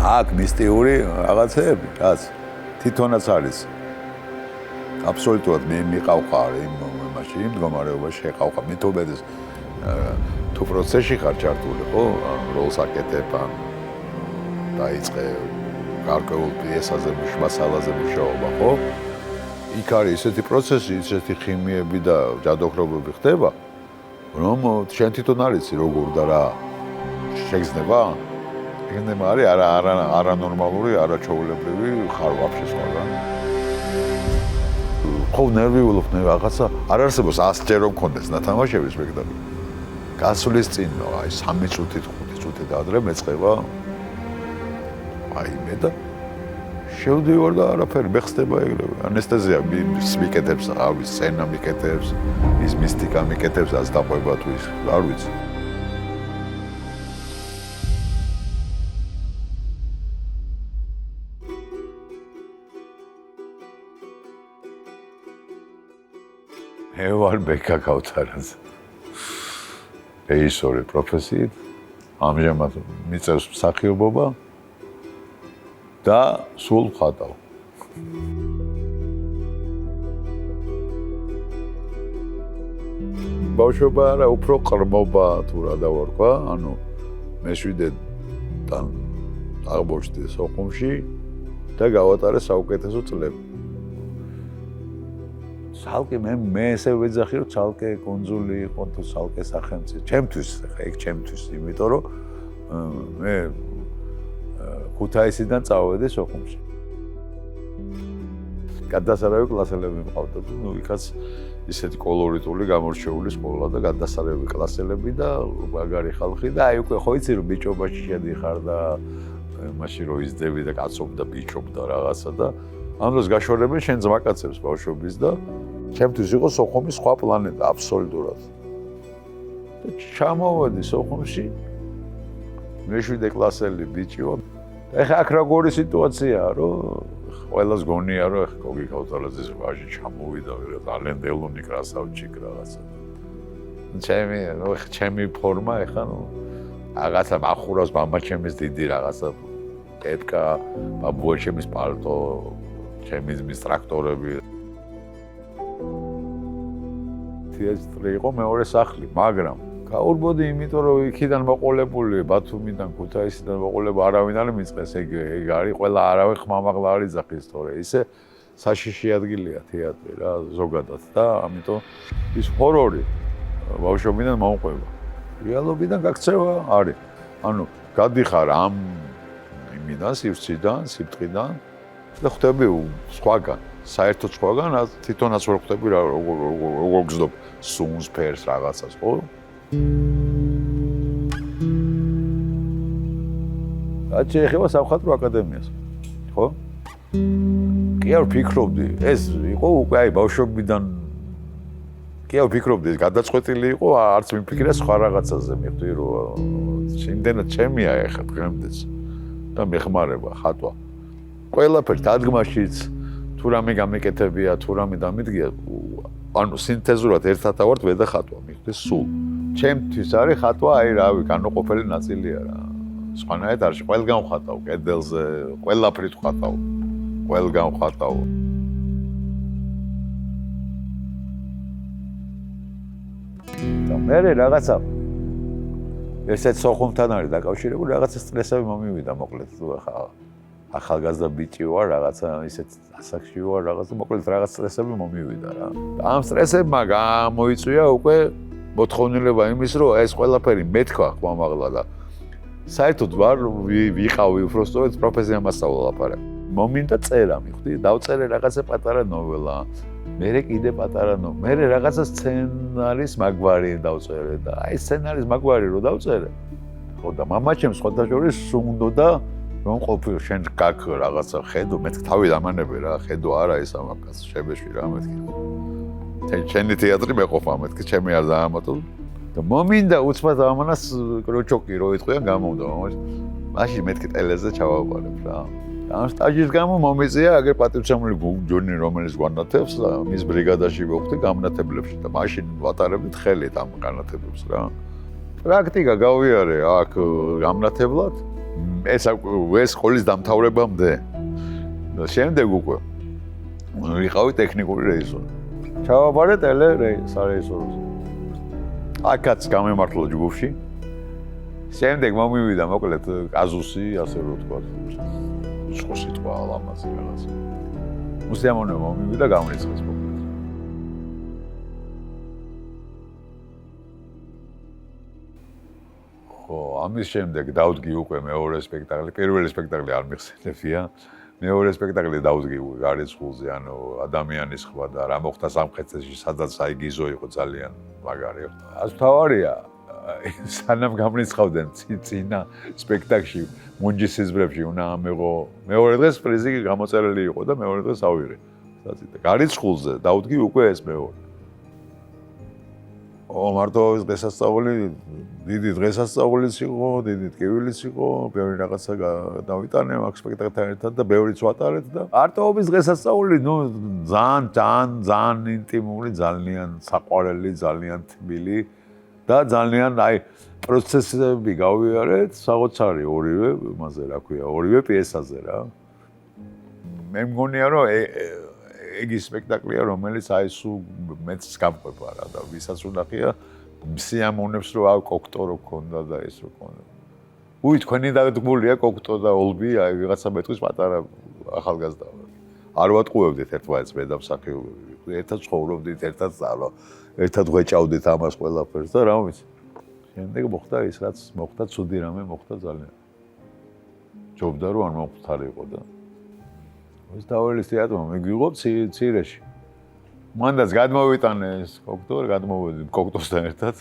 აქ მისტიური რაღაცები, რაც თვითონაც არის. აბსოლუტურად მიყავყარ იმ მაშინ იმ მდგომარეობაში შეყავყარ მეთოდებს თუ პროცესში ხარ ჩართული, ხო? როლს აკეთებ ან დაიწყე გარკვეულ პიესაზე მასალაზე მუშაობა, ხო? იქ არის ესეთი პროცესი, ესეთი ქიმიები და ჯადოქრობები ხდება, რომ შენ თვითონ არიცი როგორ და რა შეგრძნება? შეგრძნება არის არანორმალური, არაჩვეულებრივი ხარ ვაფშე სხვაგან. ხო ნერვიულობ რაღაცა არ არსებობს 100 ჯერ რომ მქონდეს ნათამაშების სპექტაკლი. გასვლის წინ აი 3 წუთით 5 წუთით ადრე მეწყება აი მე და შევდივარ და არაფერი მე ხსდება ეგრევე ანესთეზია მიკეთებს ავის სცენა მიკეთებს ის მისტიკა მიკეთებს ას დაყვება თუ ის არ ვიცი მე ვარ ბეკა ქავთარაძე რეჟისორი პროფესიით ამჟამად მიწევს მსახიობობა და სულ ვხატავ. ბავშვობა არა, უფრო ყრმობა თუ რა დავარქვა, ანუ მე-7-დან აღმოჩნდი სოხუმში და გავატარე საუკეთესო წლები. ცალკე მე ესე ვეძახი, რომ ცალკე კონძული იყო თუ ცალკე სახელმწიფო. ჩემთვის, ხა ეგ ჩემთვის, იმიტომ რომ მე ქუთაისიდან წავედი სოხუმში. გადასარევი კლასელები მყავდა, ნუ იქაც ისეთი კოლორიტული გამორჩეული სკოლა და გადასარევი კლასელები და მაგარი ხალხი და აი უკვე ხო იცი რომ ბიჭობაში შედიხარ და მაშინ რო იზდები და კაცობ და ბიჭობ და რაღაცა და ამ დროს გაშორებენ შენ ძმაკაცებს ბავშვობის და ჩემთვის იყო სოხუმი სხვა პლანეტა აბსოლუტურად. და ჩამოვედი სოხუმში მე-7 კლასელი ბიჭი ვარ. ეხა აქ როგორი სიტუაციაა, რომ ყველას გონია, რომ ეხა გოგი ქავთარაძის ვაჟი ჩამოვიდა, ძალიან დელუნი კრასავჩიკ რაღაცა. ჩემი ფორმა ეხა რაღაცა მახურავს მამა ჩემის დიდი რაღაცა კეპკა, ბაბუა ჩემის პალტო, ჩემი ძმის ტრაქტორები. თეატრი იყო მეორე სახლი, მაგრამ გაურბოდი იმიტომ რომ იქიდან მოყოლებული ბათუმიდან ქუთაისიდან მოყოლება არავინ არ მიწყეს ეგ არის ყველა არავინ ხმამაღლა არ იძახის თორე ისე საშიში ადგილია თეატრი რა ზოგადად და ამიტომ ის ჰორორი ბავშვობიდან მომყვება რეალობიდან გაქცევა არის ანუ გადიხარ ამ იმიდან სივრციდან სიფტყიდან და ხვდები სხვაგან საერთოდ სხვაგან თვითონაც ვერ ხვდები რა როგორ გზნობ სუნს ფერს რაღაცას ხო რაც შეეხება სამხატვრო აკადემიას, ხო? კი არ ვფიქრობდი, ეს იყო უკვე აი ბავშვობიდან კი არ ვფიქრობდი, ეს გადაწყვეტილი იყო, არც მიფიქრე სხვა რაღაცაზე, მივხვდი რომ იმდენად ჩემია ეხლა დღემდეც და მეხმარება ხატვა. ყველაფერს დადგმაშიც თუ რამე გამეკეთებია, თუ რამე დამიდგია, ანუ სინთეზურად ერთად ავართ მე და ხატვა, მივხვდი სულ. ჩემთვის არის ხატვა, აი რავი, განუყოფელი ნაწილია რა. სხვანაირად არის, ყველგან ვხატავ, კედელზე, ყველაფრით ვხატავ. ყველგან ვხატავ. და მე რაღაცა ესეც სოხუმთან არის დაკავშირებული, რაღაცა სტრესები მომივიდა, მოკლედ თუ ახალგაზრდა ბიჭი ვარ, რაღაცა ისეთ ასაკში ვარ, რაღაცა მოკლედ რაღაც სტრესები მომივიდა რა. და ამ სტრესებმა გამოიწვია უკვე მოთხოვნილება იმის, რომ ეს ყველაფერი მეთქვა ხმამაღლა და საერთოდ ვარ ვიყავი უბრალოდ პროფესია მასწავლა ლაპარაკი. მომინდა წერა, მივხვდი, დავწერე რაღაცა პატარა ნოველა. მერე კიდე პატარა მერე რაღაცა სცენარის მაგვარი დავწერე და აი სცენარის მაგვარი რო დავწერე. ხო და მამაჩემს სხვადასხვა სუნდოდა რომ ყოფილ შენ გაკ რაღაცა ხედო, მეთქ თავი დამანები რა, ხედო არა ეს ამაკაც შებეში რა მეთქი. ჩემი თეატრი მეყოფა მეთქი, ჩემი არ დაამატო. და მომინდა უცბად ამანას კროჩოკი რო იტყვიან გამოვდა მაშინ მეთქი ტელეზე ჩავაყარებ რა. ამ სტაჟის გამო მომიწია აგერ პატივცემული ჯონი რომელიც გვანათებს მის ბრიგადაში ვიყავდი გამნათებლებში და მაშინ ვატარებდით ხელით ამ განათებებს რა. პრაქტიკა გავიარე აქ გამნათებლად. ეს სკოლის დამთავრებამდე. და შემდეგ უკვე ვიყავი ტექნიკური რეჟისორი. ჩავაბარე სარეჟისოროზე. აქაც გამემართლა ჯგუფში. შემდეგ მომივიდა მოკლედ კაზუსი, ასე რომ ვთქვა. სხვა სიტყვა ლამაზი რაღაც. უსიამოვნო მომივიდა გამრიცხეს მოკლედ. ხო, ამის შემდეგ დავდგი უკვე მეორე სპექტაკლი. პირველი სპექტაკლი არ მიხსენებია. მეორე სპექტაკლი დავდგი გარიცხულზე, ანუ ადამიანის ხმა და რა მოხდა სამხეთში, სადაც აი გიზო იყო ძალიან მაგარი. ას თავარია სანამ გამრიცხავდნენ წინა სპექტაკლში მუნჯის სიზმრებში უნდა ამეღო მეორე დღეს პრიზი გამოწერილი იყო და მეორე დღეს ავიღე. საწითე გარიცხულზე დავდგი უკვე ეს მეორე. მარტო ეს დღესასწაული დიდი დღესასწაულიც იყო, დიდი ტკივილიც იყო, ბევრი რაღაცა დავიტანე აქ სპექტაკლთან ერთად და ბევრიც ვატარეთ და არტოობის დღესასწაული, ნუ ძალიან ინტიმური, ძალიან საყვარელი, ძალიან თბილი და ძალიან აი პროცესები გავიარეთ, საოცარი ორივე, იმაზე რა ქვია, ორივე პიესაზე რა. მე მგონია რომ ეგ ის სპექტაკლია, რომელიც აი სულ მეც გამყვება რა და ვისაც უნახია სიამოვნებს რომ აი კოქტო რო ქონდა და ეს რო ქონდა. უი თქვენი დაგდგმულია კოქტო და ოლბი, აი ვიღაცა მეტყვის პატარა ახალგაზრდა. არ ვატყუებდით ერთმანეთს მე და მსახიობები. ერთად ცხოვრობდით, ერთად წავა, ერთად ღვეჭავდით ამას ყველაფერს და რა ვიცი. შემდეგ მოხდა ის რაც მოხდა, ცუდი რამე მოხდა ძალიან. ჯობდა რომ არ მომხდარიყო და ეს დავალის თეატრმა მიგვიღო ცირეში. მანდაც გადმოვიტანე ეს კოქტო, გადმოვედი კოქტოსთან ერთად.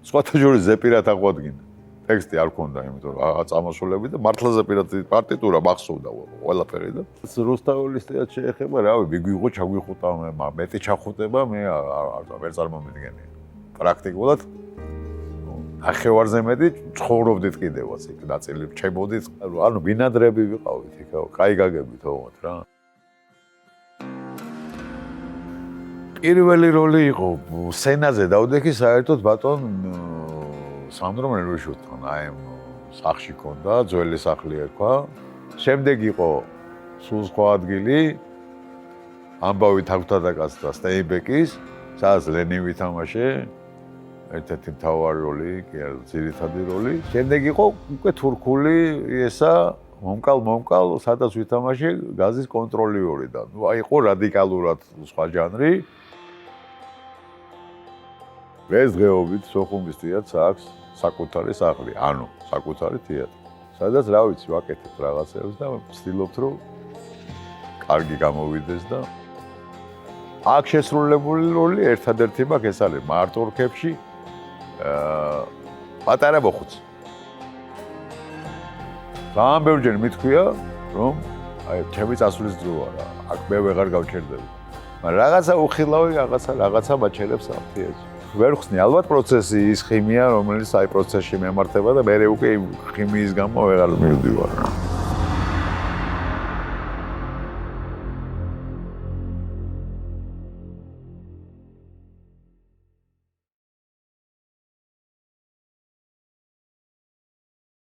სხვათა შორის ზეპირად აღვადგინა. ტექსტი არ ქონდა, იმიტომ რომ აწამოსულები და მართლა ზეპირად პარტიტურა მახსოვდა ყველაფერი და რუსთაველის თეატრში ეხება, რავი, მიგვიღო, ჩაგვიხუტა, მეტი ჩახუტება, მე ვერ წარმომიდგენია. პრაქტიკულად ახევარზე მეტი ცხოვრობდით კიდევაც იქ ნაწილი რჩებოდით, ანუ ბინადრები ვიყავით იქ, კაი გაგებით ოღონდ რა. პირველი როლი იყო სცენაზე დავდექი საერთოდ ბატონ სანდრო მერვეშოვთან, აი სახში ქონდა, ძველი სახლი ერქვა. შემდეგ იყო სულ სხვა ადგილი, ამბავი თაგვთადაკაცთა სტეინბეკის, სადაც ლენი ვითამაშე. ერთ-ერთი მთავარი როლი, კი არა, ძირითადი როლი. შემდეგ იყო უკვე თურქული ესა, მომკალ, სადაც ვითამაშე გაზის კონტროლიორი და ნუ აი იყო რადიკალურად სხვა ჟანრი. ეს დღეობით სოხუმის თეატრს აქვს საკუთარი სახლი, ანუ საკუთარი თეატრი. სადაც რა ვიცი, ვაკეთებ რაღაცებს და ვცდილობთ რომ კარგი გამოვიდეს და აქ შესრულებული როლი ერთადერთი მაქვს ეს არის მარტო რქებში პატარა მოხუცი. ძალიან ბევრჯერ მithქვია, რომ აი ჩემი წასვლის დროა რა. აქ მე ვეღარ გავჩერდები. მაგრამ რაღაცა უხილავი, რაღაცა მაჩერებს ამ თეატრში. ვერ ხსნი ალბათ პროცესი ის ხიმია, რომელიც აი პროცესში მემართება და მე უკვე იმ ხიმიის გამო ვეღარ მივდივარ.